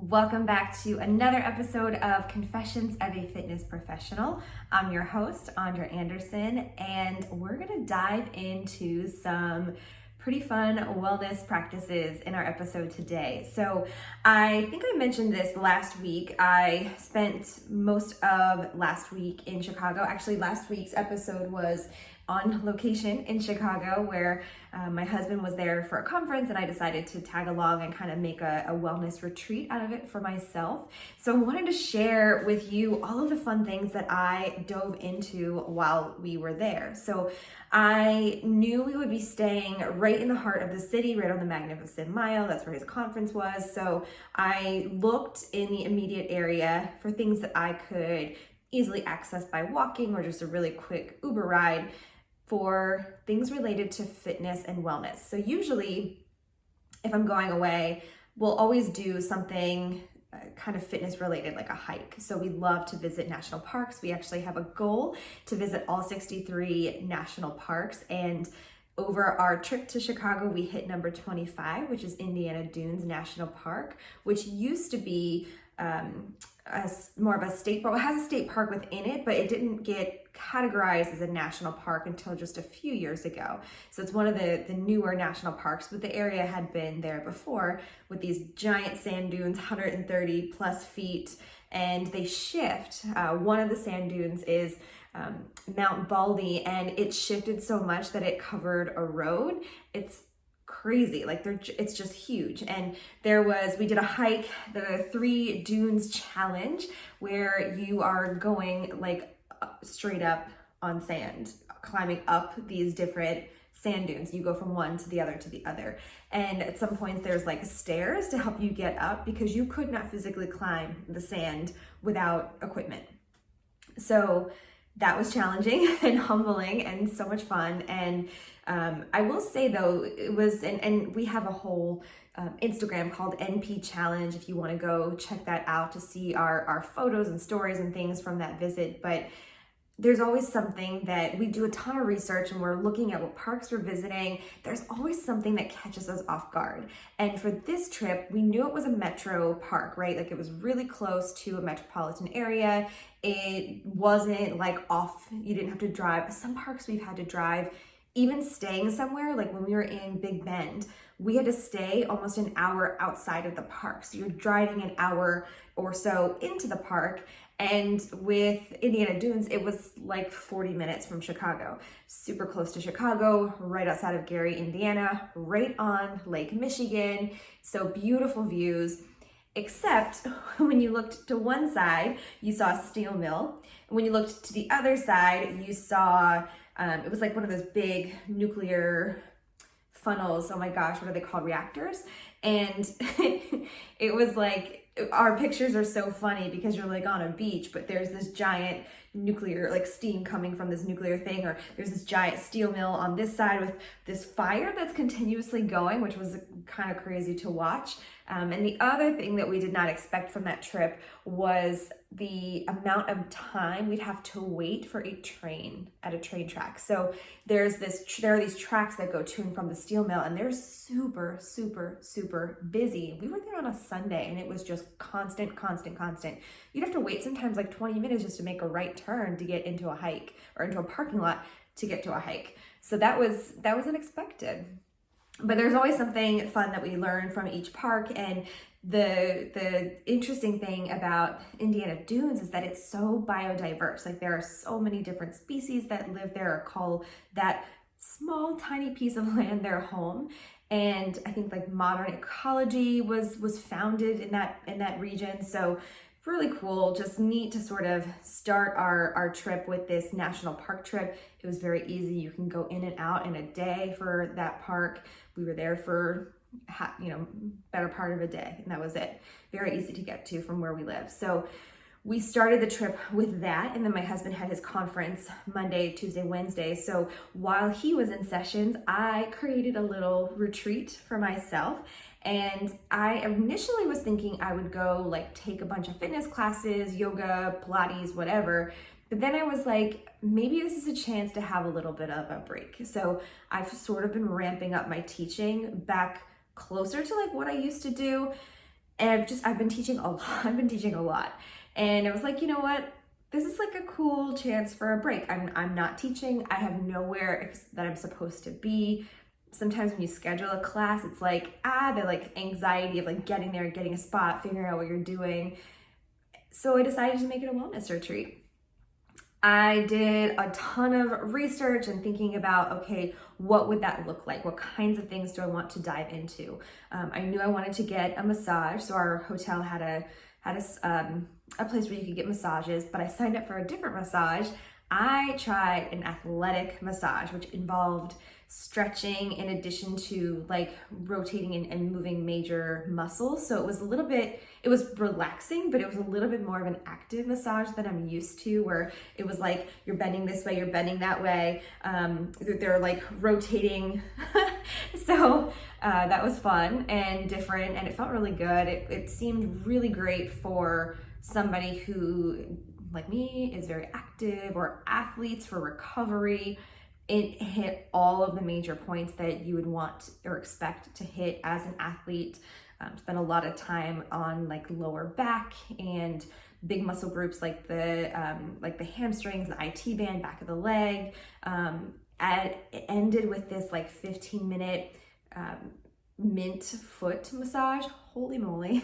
Welcome back to another episode of Confessions of a Fitness Professional. I'm your host, Andra Anderson, and we're going to dive into some pretty fun wellness practices in our episode today. So I think I mentioned this last week. I spent most of last week in Chicago. Actually, last week's episode was on location in Chicago where my husband was there for a conference and I decided to tag along and kind of make a wellness retreat out of it for myself. So I wanted to share with you all of the fun things that I dove into while we were there. So I knew we would be staying right in the heart of the city, right on the Magnificent Mile. That's where his conference was. So I looked in the immediate area for things that I could easily access by walking or just a really quick Uber ride for things related to fitness and wellness. So usually if I'm going away, we'll always do something kind of fitness related, like a hike. So we love to visit national parks. We actually have a goal to visit all 63 national parks. And over our trip to Chicago, we hit number 25, which is Indiana Dunes National Park, which used to be more of a state park. It has a state park within it, but it didn't get categorized as a national park until just a few years ago. So it's one of the newer national parks, but the area had been there before with these giant sand dunes, 130 plus feet, and they shift. One of the sand dunes is Mount Baldy, and it shifted so much that it covered a road. It's crazy, like it's just huge. And we did a hike, the 3 Dunes Challenge, where you are going like straight up on sand, climbing up these different sand dunes. You go from one to the other to the other. And at some points there's like stairs to help you get up because you could not physically climb the sand without equipment. So that was challenging and humbling and so much fun. And I will say though, it was, and we have a whole Instagram called NP Challenge if you want to go check that out to see our photos and stories and things from that visit. But there's always something that we do a ton of research and we're looking at what parks we're visiting. There's always something that catches us off guard. And for this trip, we knew it was a metro park, right? Like it was really close to a metropolitan area. It wasn't like off, you didn't have to drive. Some parks we've had to drive, even staying somewhere, like when we were in Big Bend, we had to stay almost an hour outside of the park. So you're driving an hour or so into the park. And with Indiana Dunes, it was like 40 minutes from Chicago, super close to Chicago, right outside of Gary, Indiana, right on Lake Michigan. So beautiful views, except when you looked to one side, you saw a steel mill. And when you looked to the other side, you saw, it was like one of those big nuclear funnels. Oh my gosh, what are they called? Reactors. And it was like, our pictures are so funny because you're like on a beach, but there's this giant nuclear, like steam coming from this nuclear thing, or there's this giant steel mill on this side with this fire that's continuously going, which was kind of crazy to watch. And the other thing that we did not expect from that trip was the amount of time we'd have to wait for a train at a train track. So there are these tracks that go to and from the steel mill, and they're super, super, super busy. We were there on a Sunday and it was just constant. You'd have to wait sometimes like 20 minutes just to make a right turn to get into a hike or into a parking lot to get to a hike. So that was unexpected. But there's always something fun that we learn from each park. And the interesting thing about Indiana Dunes is that it's so biodiverse. Like there are so many different species that live there or call that small, tiny piece of land their home. And I think like modern ecology was founded in that region. So really cool, just neat to sort of start our trip with this national park trip. It was very easy. You can go in and out in a day for that park. We were there for better part of a day, and that was it. Very easy to get to from where we live. So we started the trip with that, and then my husband had his conference Monday, Tuesday, Wednesday. So while he was in sessions, I created a little retreat for myself. And I initially was thinking I would go like take a bunch of fitness classes, yoga, Pilates, whatever. But then I was like, maybe this is a chance to have a little bit of a break. So I've sort of been ramping up my teaching back closer to like what I used to do. And I've been teaching a lot. I've been teaching a lot. And I was like, you know what? This is like a cool chance for a break. I'm not teaching. I have nowhere that I'm supposed to be. Sometimes when you schedule a class, it's like, the like anxiety of like getting there, getting a spot, figuring out what you're doing. So I decided to make it a wellness retreat. I did a ton of research and thinking about, okay, what would that look like? What kinds of things do I want to dive into? I knew I wanted to get a massage, so our hotel had a place where you could get massages, but I signed up for a different massage. I tried an athletic massage, which involved stretching in addition to like rotating and moving major muscles. So it was relaxing, but it was a little bit more of an active massage than I'm used to, where it was like you're bending this way, you're bending that way. They're like rotating. So that was fun and different, and it felt really good. It seemed really great for somebody who, like me, is very active, or athletes for recovery. It hit all of the major points that you would want or expect to hit as an athlete. Spent a lot of time on like lower back and big muscle groups like the hamstrings, the IT band, back of the leg. It ended with this like 15-minute mint foot massage. Holy moly,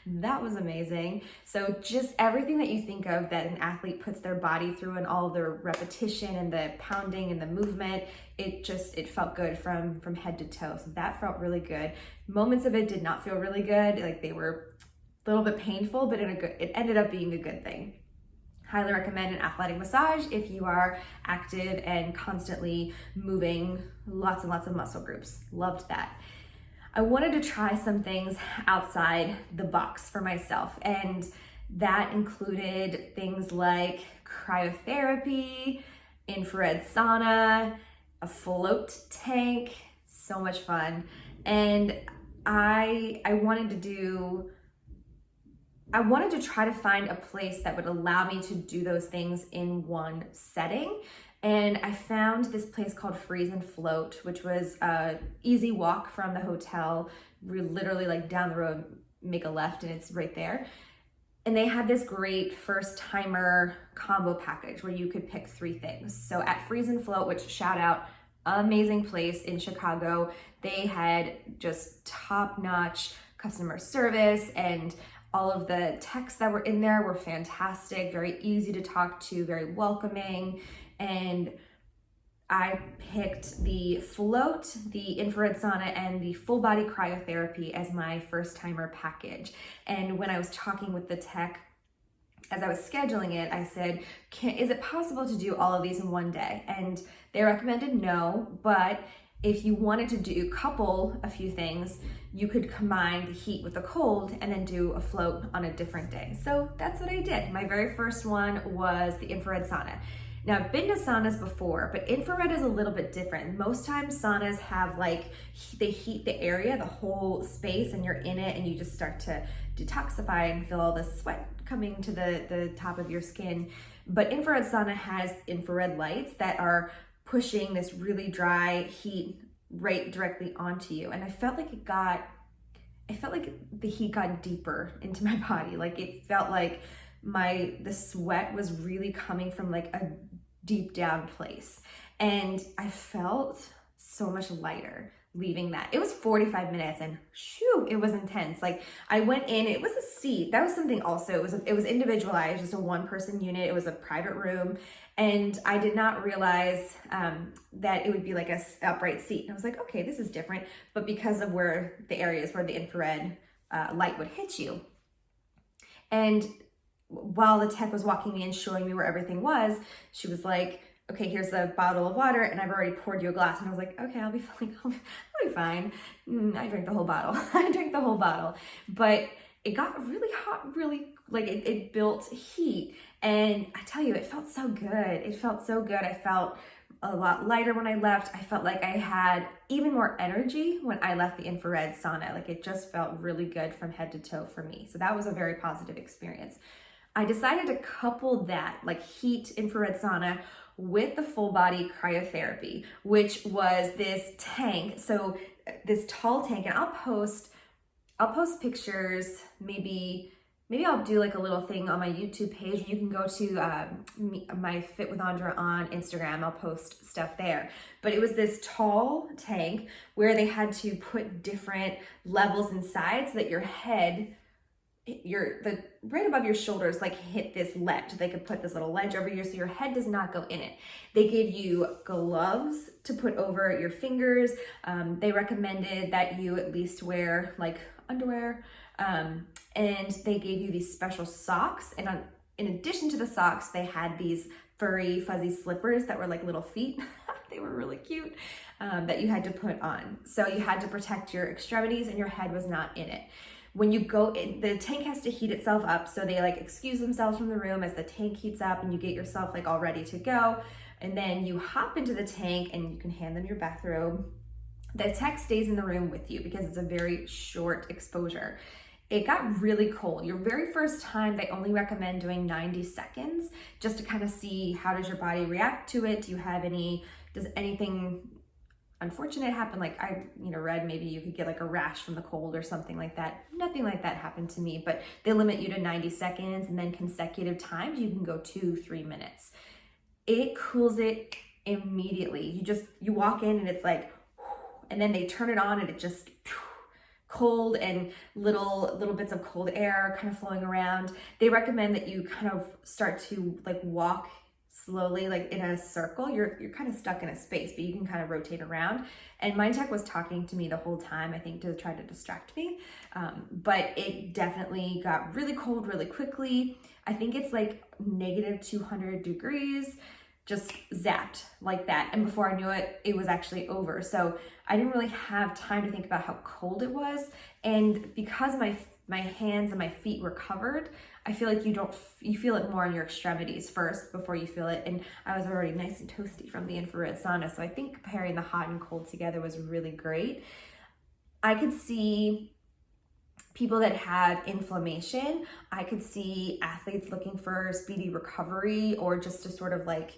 that was amazing. So just everything that you think of that an athlete puts their body through, and all the repetition and the pounding and the movement, it felt good from head to toe. So that felt really good. Moments of it did not feel really good. Like they were a little bit painful, but it ended up being a good thing. Highly recommend an athletic massage if you are active and constantly moving lots and lots of muscle groups. Loved that. I wanted to try some things outside the box for myself, and that included things like cryotherapy, infrared sauna, a float tank. So much fun. And I wanted to try to find a place that would allow me to do those things in one setting. And I found this place called Freeze and Float, which was an easy walk from the hotel. We're literally like down the road, make a left, and it's right there. And they had this great first timer combo package where you could pick 3 things. So at Freeze and Float, which shout out, amazing place in Chicago, they had just top-notch customer service, and all of the techs that were in there were fantastic, very easy to talk to, very welcoming. And I picked the float, the infrared sauna, and the full body cryotherapy as my first timer package. And when I was talking with the tech, as I was scheduling it, I said, is it possible to do all of these in one day? And they recommended no, but if you wanted to couple a few things, you could combine the heat with the cold and then do a float on a different day. So that's what I did. My very first one was the infrared sauna. Now, I've been to saunas before, but infrared is a little bit different. Most times saunas have they heat the area, the whole space, and you're in it and you just start to detoxify and feel all the sweat coming to the top of your skin. But infrared sauna has infrared lights that are pushing this really dry heat right directly onto you. And I felt like the heat got deeper into my body. Like it felt like the sweat was really coming from like a deep down place. And I felt so much lighter leaving that. It was 45 minutes and shoo, it was intense. Like I went in, it was a seat. That was something also. It was individualized, just a 1-person unit. It was a private room. And I did not realize that it would be like a upright seat. And I was like, okay, this is different. But because of where the areas where the infrared light would hit you. And while the tech was walking me and showing me where everything was, she was like, okay, here's the bottle of water, and I've already poured you a glass. And I was like, okay, I'll be fine. I drank the whole bottle. But it got really hot, it built heat. And I tell you, it felt so good. I felt a lot lighter when I left. I felt like I had even more energy when I left the infrared sauna. Like it just felt really good from head to toe for me. So that was a very positive experience. I decided to couple that, like heat infrared sauna, with the full body cryotherapy, which was this tank. So this tall tank, and I'll post I'll post pictures, maybe I'll do like a little thing on my YouTube page. You can go to my Fit with Andra on Instagram. I'll post stuff there. But it was this tall tank where they had to put different levels inside so that your head, right above your shoulders, like hit this ledge. They could put this little ledge over you so your head does not go in it. They gave you gloves to put over your fingers. They recommended that you at least wear like underwear. And they gave you these special socks. And in addition to the socks, they had these furry, fuzzy slippers that were like little feet. They were really cute, that you had to put on. So you had to protect your extremities and your head was not in it. When you go in, the tank has to heat itself up. So they like excuse themselves from the room as the tank heats up and you get yourself like all ready to go. And then you hop into the tank and you can hand them your bathrobe. The tech stays in the room with you because it's a very short exposure. It got really cold. Your very first time, they only recommend doing 90 seconds just to kind of see how does your body react to it. Does anything unfortunate happen? Like I, read maybe you could get like a rash from the cold or something like that. Nothing like that happened to me, but they limit you to 90 seconds and then consecutive times you can go 2-3 minutes. It cools it immediately. You walk in and it's like, and then they turn it on and it just cold and little bits of cold air kind of flowing around. They recommend that you kind of start to like walk slowly, like in a circle. You're kind of stuck in a space, but you can kind of rotate around. And my tech was talking to me the whole time, I think to try to distract me. But it definitely got really cold really quickly. I think it's like negative 200 degrees, just zapped like that. And before I knew it, it was actually over. So I didn't really have time to think about how cold it was. And because my hands and my feet were covered, I feel like you feel it more on your extremities first before you feel it. And I was already nice and toasty from the infrared sauna. So I think pairing the hot and cold together was really great. I could see people that have inflammation. I could see athletes looking for speedy recovery or just to sort of like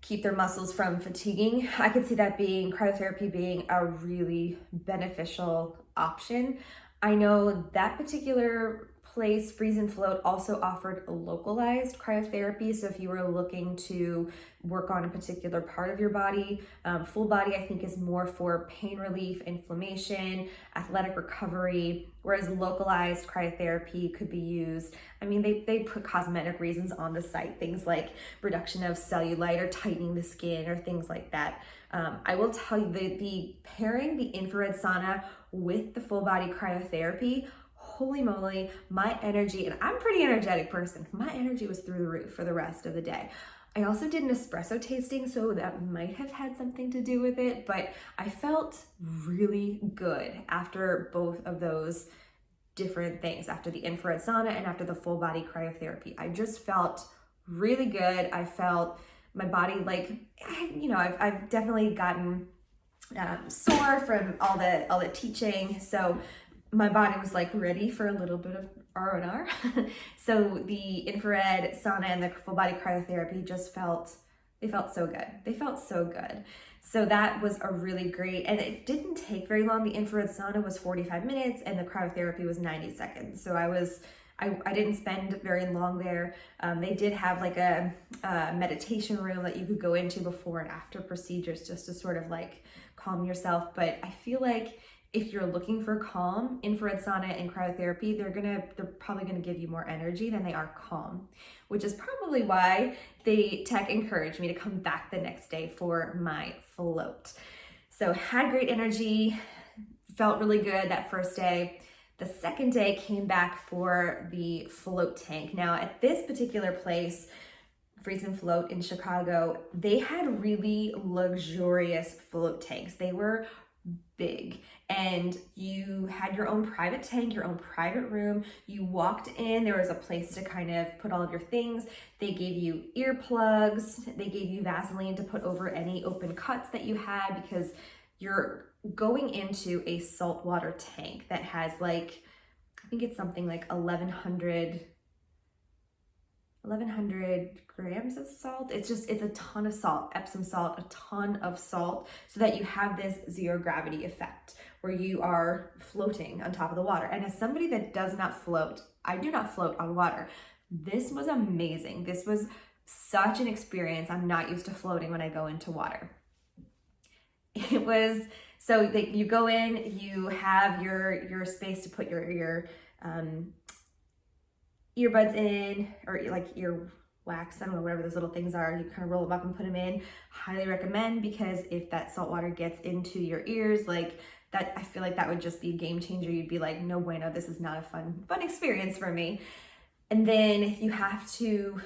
keep their muscles from fatiguing. I could see that cryotherapy being a really beneficial option. I know that particular place, Freeze and Float, also offered a localized cryotherapy. So if you were looking to work on a particular part of your body, full body I think is more for pain relief, inflammation, athletic recovery, whereas localized cryotherapy could be used. I mean, they put cosmetic reasons on the site, things like reduction of cellulite or tightening the skin or things like that. I will tell you that the pairing the infrared sauna with the full body cryotherapy, holy moly, my energy, and I'm a pretty energetic person, my energy was through the roof for the rest of the day. I also did an espresso tasting, so that might have had something to do with it, but I felt really good after both of those different things, after the infrared sauna and after the full body cryotherapy. I just felt really good. I felt my body like, I've definitely gotten sore from all the teaching, so my body was like ready for a little bit of R&R. So the infrared sauna and the full body cryotherapy they felt so good. They felt so good. So that was a really great, and it didn't take very long. The infrared sauna was 45 minutes and the cryotherapy was 90 seconds. So I didn't spend very long there. They did have like a meditation room that you could go into before and after procedures just to sort of like calm yourself. But I feel like if you're looking for calm, infrared sauna and cryotherapy, they're probably gonna give you more energy than they are calm, which is probably why the tech encouraged me to come back the next day for my float. So had great energy, felt really good that first day. The second day came back for the float tank. Now at this particular place, Freeze and Float in Chicago, they had really luxurious float tanks. They were big and you had your own private tank, your own private room. You walked in, there was a place to kind of put all of your things. They gave you earplugs, they gave you Vaseline to put over any open cuts that you had because you're going into a saltwater tank that has like, I think it's something like 1,100 1,100 grams of salt. It's a ton of salt, Epsom salt, a ton of salt, so that you have this zero gravity effect where you are floating on top of the water. And as somebody that does not float, I do not float on water. This was amazing. This was such an experience. I'm not used to floating when I go into water. It was, so that you go in, you have your space to put your earbuds in, or like ear wax, I don't know, whatever those little things are. You kind of roll them up and put them in. Highly recommend, because if that salt water gets into your ears, like that, I feel like that would just be a game changer. You'd be like, no bueno, this is not a fun experience for me. And then you have to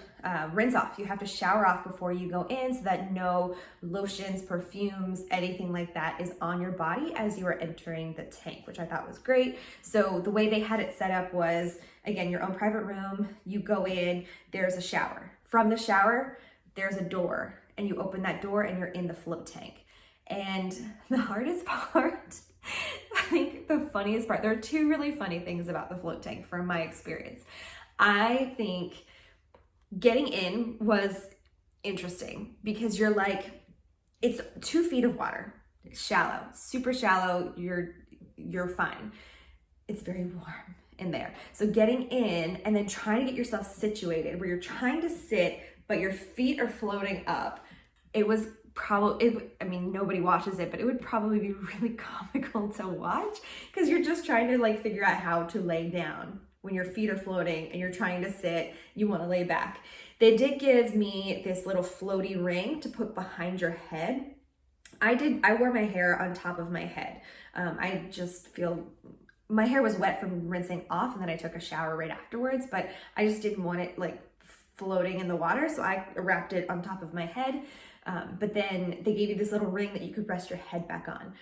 rinse off. You have to shower off before you go in, so that no lotions, perfumes, anything like that is on your body as you are entering the tank, which I thought was great. So the way they had it set up was, again, your own private room. You go in, there's a shower. From the shower, there's a door, and you open that door and you're in the float tank. And the hardest part, I think the funniest part, there are two really funny things about the float tank from my experience. I think getting in was interesting because you're like, it's 2 feet of water, shallow, super shallow. You're fine. It's very warm in there. So getting in and then trying to get yourself situated where you're trying to sit, but your feet are floating up. It was probably, I mean, nobody watches it, but it would probably be really comical to watch, because you're just trying to like figure out how to lay down when your feet are floating and you're trying to sit, you want to lay back. They did give me this little floaty ring to put behind your head. I wore my hair on top of my head. I just feel, my hair was wet from rinsing off, and then I took a shower right afterwards, but I just didn't want it like floating in the water, so I wrapped it on top of my head. But then they gave you this little ring that you could rest your head back on.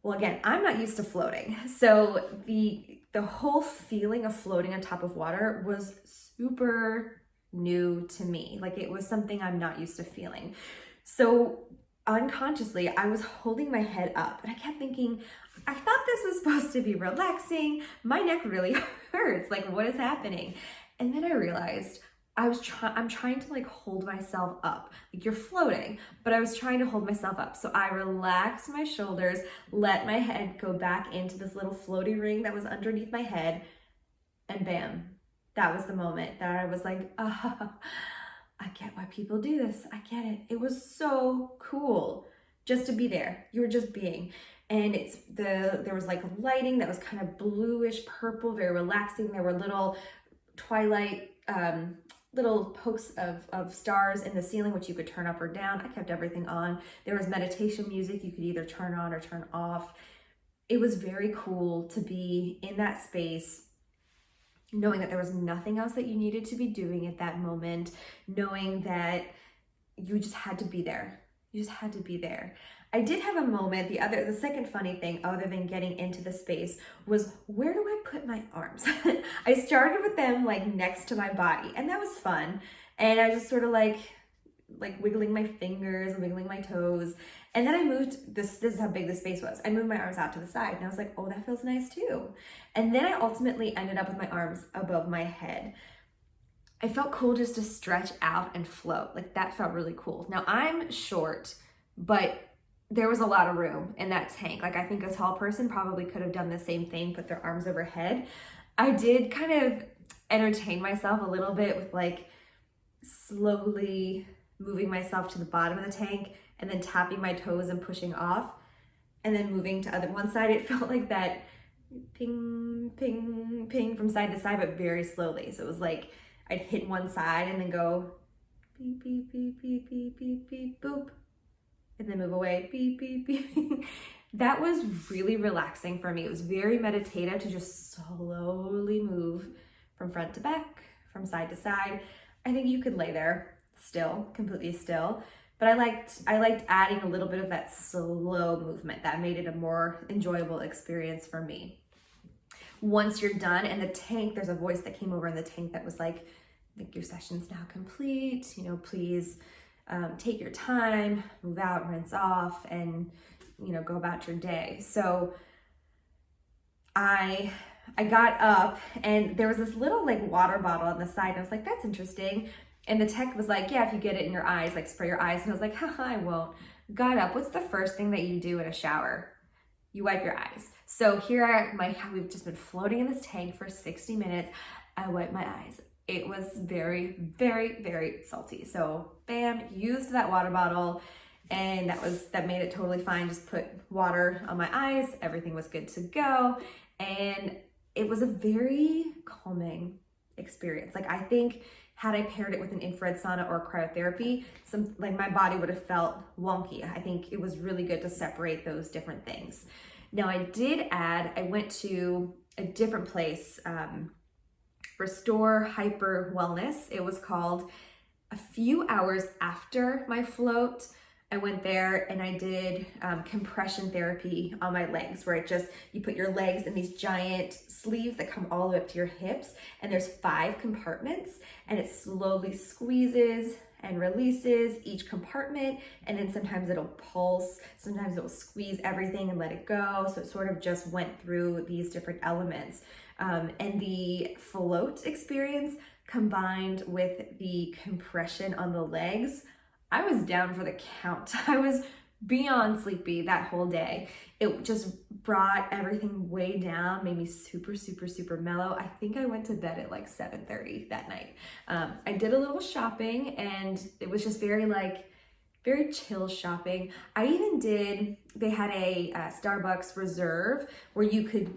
Well, again, I'm not used to floating. So the whole feeling of floating on top of water was super new to me. Like, it was something I'm not used to feeling. So unconsciously, I was holding my head up, and I kept thinking, I thought this was supposed to be relaxing. My neck really hurts. Like, what is happening? And then I realized I'm trying to like hold myself up. Like, you're floating, but I was trying to hold myself up. So I relaxed my shoulders, let my head go back into this little floaty ring that was underneath my head, and bam, that was the moment that I was like, I get why people do this. I get it. It was so cool just to be there. You were just being. And there was like lighting that was kind of bluish purple, very relaxing. There were little twilight, little pokes of stars in the ceiling, which you could turn up or down. I kept everything on. There was meditation music you could either turn on or turn off. It was very cool to be in that space, knowing that there was nothing else that you needed to be doing at that moment, knowing that you just had to be there. You just had to be there. I did have a moment, the second funny thing, other than getting into the space, was where do I put my arms? I started with them like next to my body, and that was fun. And I just sort of like wiggling my fingers and wiggling my toes. And then I moved, this is how big the space was. I moved my arms out to the side, and I was like, oh, that feels nice too. And then I ultimately ended up with my arms above my head. I felt cool just to stretch out and float. Like, that felt really cool. Now, I'm short, but there was a lot of room in that tank. Like, I think a tall person probably could have done the same thing, put their arms overhead. I did kind of entertain myself a little bit with like slowly moving myself to the bottom of the tank and then tapping my toes and pushing off, and then moving to one side. It felt like that ping, ping, ping from side to side, but very slowly. So it was like I'd hit one side and then go beep, beep, beep, beep, beep, beep, beep, boop, and then move away, beep, beep, beep. That was really relaxing for me. It was very meditative to just slowly move from front to back, from side to side. I think you could lay there still, completely still, but I liked adding a little bit of that slow movement. That made it a more enjoyable experience for me. Once you're done, and the tank, there's a voice that came over in the tank that was like, I think your session's now complete, please take your time, move out, rinse off, and go about your day. So I got up, and there was this little like water bottle on the side, and I was like, that's interesting. And the tech was like, yeah, if you get it in your eyes, like spray your eyes. And I was like, haha, I won't. Got up. What's the first thing that you do in a shower? You wipe your eyes. So here we've just been floating in this tank for 60 minutes. I wiped my eyes. It was very, very, very salty. So bam, used that water bottle, and that made it totally fine. Just put water on my eyes. Everything was good to go. And it was a very calming experience. Like, I think had I paired it with an infrared sauna or cryotherapy, my body would have felt wonky. I think it was really good to separate those different things. Now I went to a different place, Restore Hyper Wellness, it was called. A few hours after my float, I went there and I did compression therapy on my legs, where you put your legs in these giant sleeves that come all the way up to your hips, and there's 5 compartments, and it slowly squeezes and releases each compartment, and then sometimes it'll pulse, sometimes it'll squeeze everything and let it go. So it sort of just went through these different elements. And the float experience combined with the compression on the legs, I was down for the count. I was beyond sleepy that whole day. It just brought everything way down, made me super, super, super mellow. I think I went to bed at like 7:30 that night. I did a little shopping, and it was just very chill shopping. They had a Starbucks Reserve where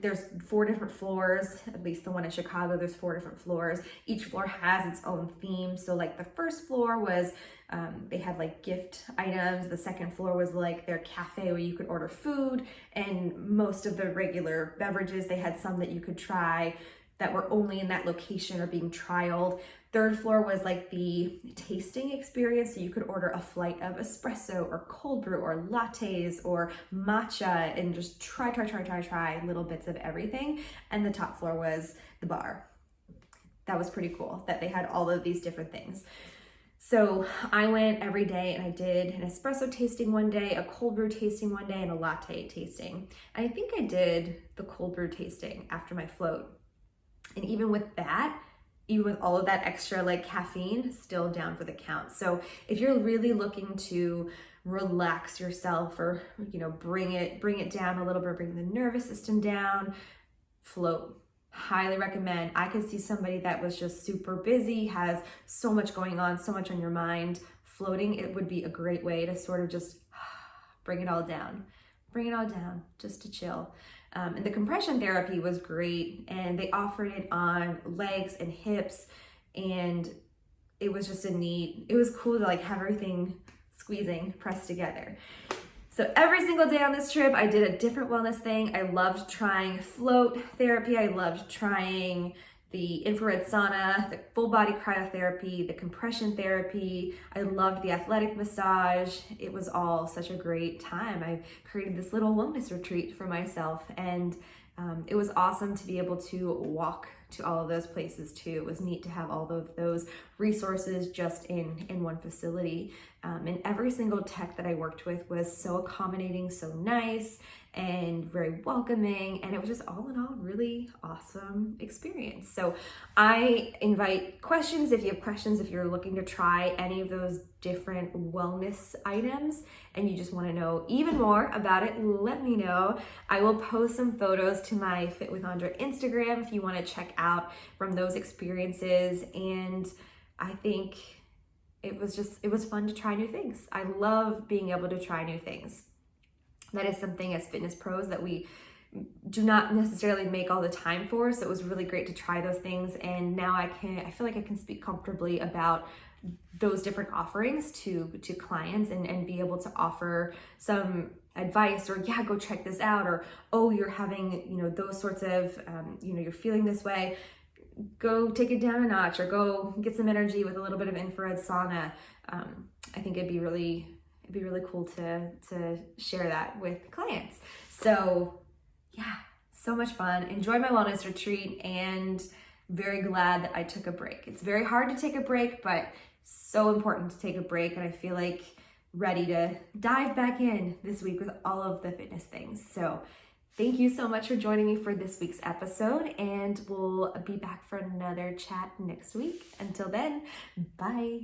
there's 4 different floors, at least the one in Chicago, there's 4 different floors. Each floor has its own theme. So like the first floor was, they had like gift items. The second floor was like their cafe where you could order food, and most of the regular beverages, they had some that you could try that were only in that location or being trialed. Third floor was like the tasting experience. So you could order a flight of espresso or cold brew or lattes or matcha and just try little bits of everything. And the top floor was the bar. That was pretty cool that they had all of these different things. So I went every day and I did an espresso tasting one day, a cold brew tasting one day, and a latte tasting. And I think I did the cold brew tasting after my float. And even with all of that extra like caffeine, still down for the count. So if you're really looking to relax yourself, or bring it down a little bit, bring the nervous system down, float. Highly recommend. I could see somebody that was just super busy, has so much going on, so much on your mind. Floating, it would be a great way to sort of just bring it all down, just to chill. And the compression therapy was great, and they offered it on legs and hips, and it was just it was cool to like have everything squeezing, pressed together. So every single day on this trip, I did a different wellness thing. I loved trying float therapy. I loved trying the infrared sauna, the full body cryotherapy, the compression therapy. I loved the athletic massage. It was all such a great time. I created this little wellness retreat for myself, and it was awesome to be able to walk to all of those places too. It was neat to have all of those resources just in one facility. And every single tech that I worked with was so accommodating, so nice, and very welcoming. And it was just all in all really awesome experience. So I invite questions. If you have questions, if you're looking to try any of those different wellness items and you just want to know even more about it, let me know. I will post some photos to my Fit with Andra Instagram if you want to check out from those experiences. And I think it was fun to try new things. I love being able to try new things. That is something as fitness pros that we do not necessarily make all the time for. So it was really great to try those things. And now I feel like I can speak comfortably about those different offerings to clients and be able to offer some advice, or yeah, go check this out, or oh, you're having, those sorts of, you're feeling this way, go take it down a notch, or go get some energy with a little bit of infrared sauna. I think it'd be really cool to share that with clients. So yeah, so much fun. Enjoy my wellness retreat, and very glad that I took a break. It's very hard to take a break, but so important to take a break. And I feel like ready to dive back in this week with all of the fitness things. So Thank you so much for joining me for this week's episode, and we'll be back for another chat next week. Until then, bye.